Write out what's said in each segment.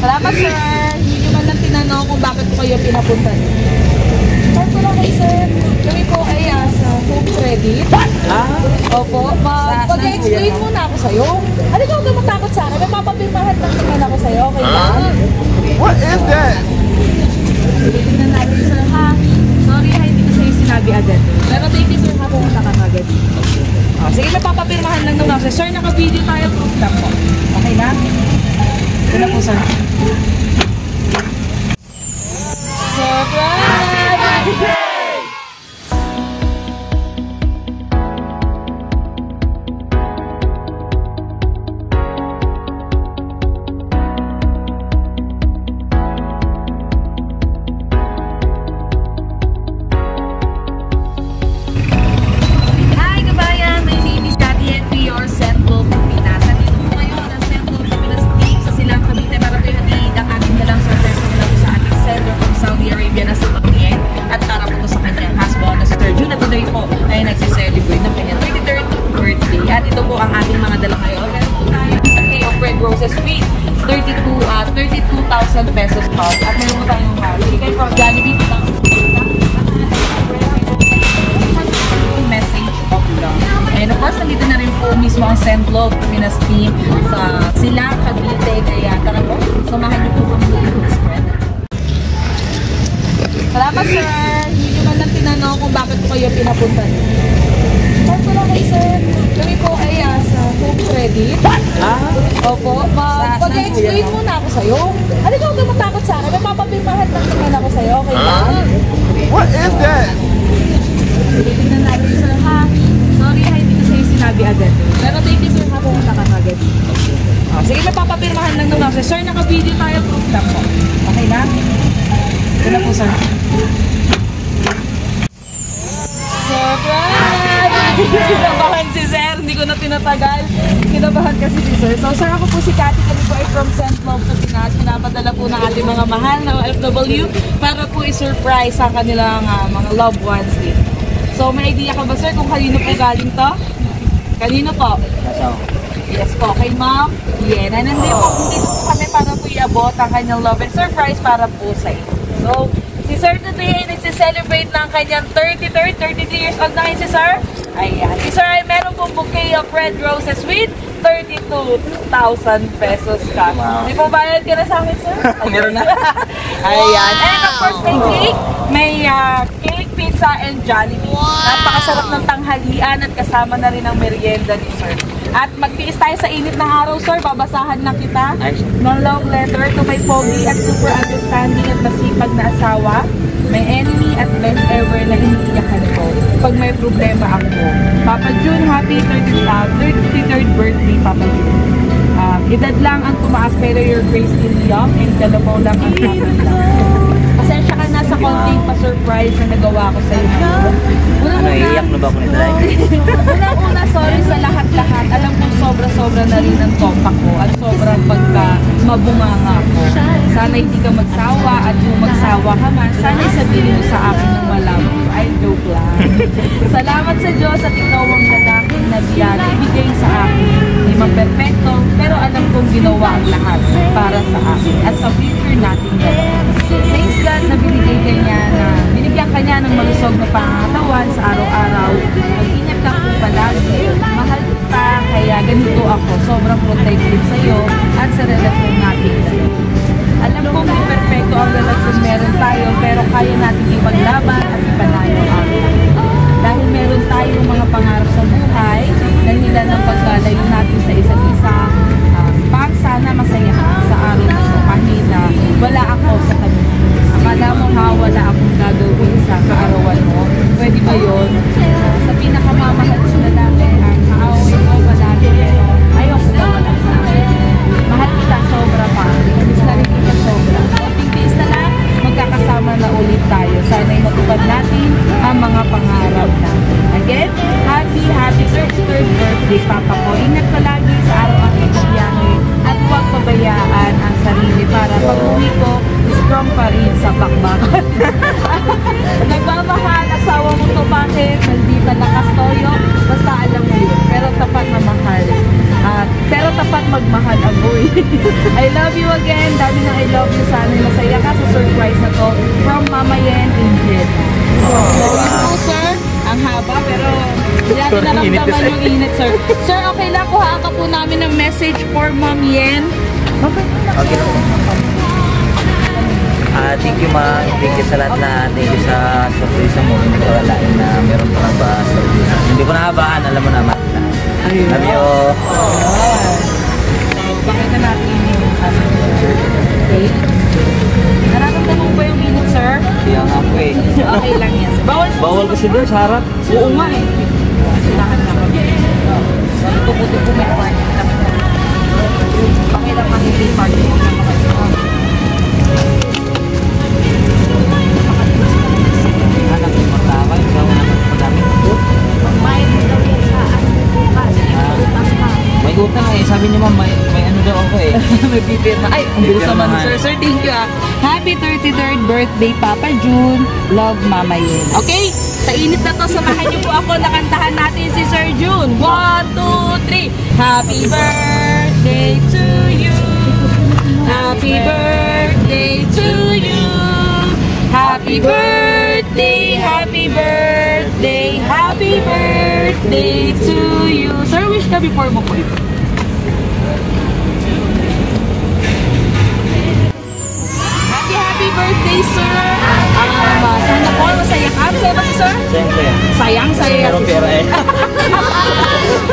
Salamat, sir. Hindi nyo man lang tinanong kung bakit po kayo pinapunta niyo. Saan po lang kayo, sir? Kami po ay sa home credit. Opo. Mag-explain muna ako sa'yo. Ano ka huwag matakot sa akin? May mapapirmahan lang naman ako sa'yo. Okay ba? What is that? Tignan natin, sir, ha? Sorry, ha, hindi ko sa'yo sinabi agad. Pero thank you, sir, ha, pumunta ka agad. Sige, may papapirmahan lang naman ako. Sir, naka-video tayo. Proof lang po. Okay na? Ito na po, sir. Surprise! Sweet, 32,000 pesos po. At meron mo tayong chicken from Jollibee. Message of love. And of course, nandito na rin po mismo ang Sendlog Pinas team sa Silang, Cavite. Kaya tara po, samahan niyo po kami ng spread. Salamat, sir. Hindi nyo man lang tinanong kung bakit po kayo pinapunta niyo. Saan po lang kayo, sir? Kami po ay sa home credit. Opo. Mag-explain muna ako sa'yo. Ano ka huwag matakot sa akin? May mapapirmahan lang naman ako sa'yo. Okay ba? What is that? Tignan natin, sir, ha? Sorry, ha, hindi ko sa'yo sinabi agad. Pero thank you, sir, ha, pumunta ka agad. Sige, may papapirmahan lang naman ako. Sir, naka-video tayo. Proof lang po. Okay na? Ito na po, sir. Kinabahan si sir, hindi ko na tinatagal. Kinabahan kasi si sir. So sir, ako po si Cathy, kami po ay from Sendlog sa Pinas. Pinapadala po ng ating mga mahal na OFW para po i-surprise sa kanilang mga loved ones din. So may idea ka ba, sir, kung kanino po galing to? Kanino po? Yes po, kay ma'am. Yeah, nandito po kami para po i-abot ang kanyang love and surprise para po sa iyo. So, si Sir today ay nagse-celebrate ng kanyang 33 years old na si Sir. Ayan. Si Sir ay meron pong bouquet of red roses with 32,000 pesos cash. Wow. Di po bayad ka na sa amin, Sir? Meron na. Ayan. And of course, may cake. May cake, pizza, and Jollibee. Wow. Napakasarap ng tanghalian at kasama na rin ang merienda ni Sir. At magtiis tayo sa init ng araw, Sir. Babasahan na kita ng love letter to my pogi at super understanding at masipag na asawa. May enemy at best ever na iniiyakan ko pag may problema ako. Papa June, happy 33rd birthday, Papa June. Edad lang ang tumaas pero your grace still young and kalabaw lang ang pasensya ka na sa konting pa-surprise na nagawa ko sa iyo. Iyak na ba ako nito? Unang-una, sorry sa lahat-lahat. Alam kong sobra-sobra na rin ang topak ko at sobrang mabunganga ko. Sana hindi ka magsawa at kung magsawa ka man, sana sabihin mo sa akin ng malabo. Ay, joke lang. Salamat sa Diyos at ikaw ang lalaki na ibigay sa akin. Hindi man perfecto, pero alam kong ginawa ang lahat para sa akin at sa future natin dalawa. Thanks God na binigyan ka niya ng malusog na pangatawan sa araw-araw. Mag-ingat ka po palagi. Mahal kita, kaya ganito ako. Sobrang protective sa iyo at sa relasyon natin dalawa. Alam kong hindi perfecto ang relasyon meron tayo, pero kaya natin ipaglaban at ipanalo ang dahil meron tayong mga pangarap sa buhay, dahilan ng paglalayo natin sa isa't isa. Sana masaya ka sa araw na ito kahit wala ako sa kanya. Akala mo wala akong gagawin sa kaarawan mo. Pwede ba yun? Sa pinakamamahal sa lalaki, ang kaaway mo palagi pero ayaw ko na wala sa akin. Mahal I love you again. Dami ng I love you. Sana masaya ka sa surprise na to from Mama Yen Ingrid. So, sir, ang haba pero hindi natin naramdaman yung init, sir. Sir, okay lang, kuhaan ka po namin ng message for Ma'am Yen. Okay lang. Thank you ma, thank you sa lahat na, thank you sa surprise mo. Hindi ko alain na meron pa lang ba surprise. Hindi ko nahabaan, alam mo naman. Love you. Pakita natin yung okay. Nararamdaman mo ba yung init, sir? Kaya nga po eh. Okay lang yan. Bawal kasi doon sa harap. Oo nga eh. Sinahan na kami. Tuputin po may parking naman. Pakita pa hindi parking mo naman. Anak ko matama, yung gawa naman madami. Magbayad mo daw yan sa bukas. May utang eh, sabi niya ma'am, may ano daw ako eh. May pipirma. Ay, ang bilis naman, sir. Sir, thank you ah. Happy 33rd birthday, Papa June. Love, Mama Yen. Okay, sa init na to, samahan niyo po ako na kantahan natin si Sir June. 1, 2, 3. Happy birthday to you. Happy birthday to you. Happy birthday, happy birthday, happy birthday to you. Sir, wish ka before mo po ito. Happy birthday, sir! Sana po, masaya ka. Masaya ba si sir? Siyempre. Sayang, saya Meron si pera sir. eh.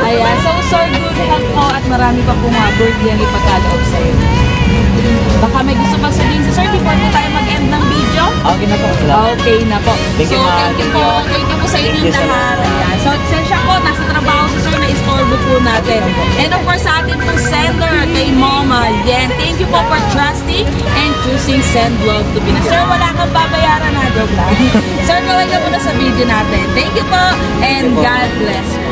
Ayan, so sir, good luck po at marami pa pong mga birthday ang ipagkaloob sa'yo. Baka may gusto pa sabihin si sir before po tayo mag-end ng video? Okay na po, salamat. Okay na po. Thank you, So, ma'am. thank you po sa Thank inyong you sa lahat. lahat. Ayan. So, sensya po, nasa trabaho si sir na istorbo po natin. And of course, sa ating pong sender kay Mama Yen, thank you po for trusting and choosing Send Love to Pinas. Sir, wala kang babayaran na, joke lang. Sir, gawin na muna sa video natin. Thank you po and God bless po.